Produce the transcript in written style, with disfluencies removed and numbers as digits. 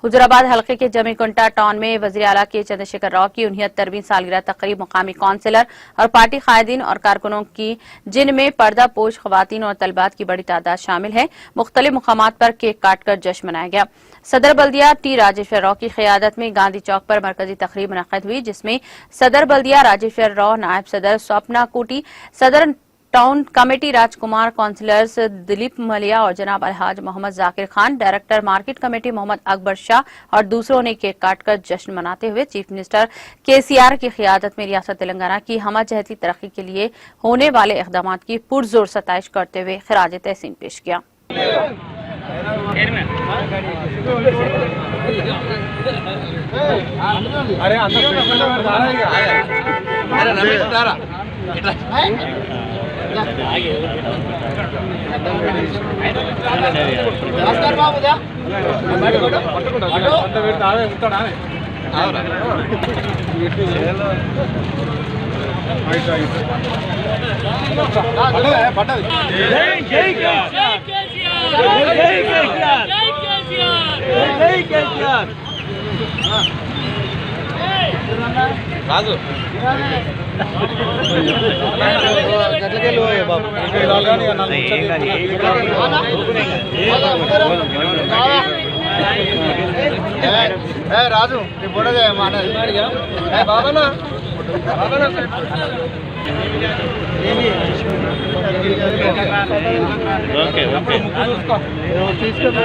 हुजूराबाद हल्के के जमीकुंटा टाउन में वज़ीर आला के चंद्रशेखर राव की 69वीं सालगिरह तकरीब मुकामी काउंसिलर और पार्टी कायदीन और कारकुनों की, जिनमें पर्दा पोश खवातीन और तलबात की बड़ी तादाद शामिल है, मुख्तलिफ मुकामात पर केक काटकर जश्न मनाया गया। सदर बल्दिया टी राजेश्वर राव की क़ियादत में गांधी चौक पर मरकजी तकरीब मुनक़्क़िद हुई, जिसमें सदर बल्दिया राजेश्वर राव, नायब सदर स्वप्ना कोटी, सदर town committee Rajkumar, councillors Dilip Maliya और जनाब अलहाज Mohammad Zakir Khan, director market committee Mohammad Akbar Shah और दूसरों ने केक काटकर जश्न मनाते हुए चीफ मिनिस्टर केसीआर की क़ियादत में रियासत तेलंगाना की हमजहती तरक्की के लिए होने वाले इक़दाम की पुरजोर सताइश करते हुए खिराज तहसीन पेश किया। రాజు రాజు ఫోటో బాబానా ఓకే ఓకే తీసుకో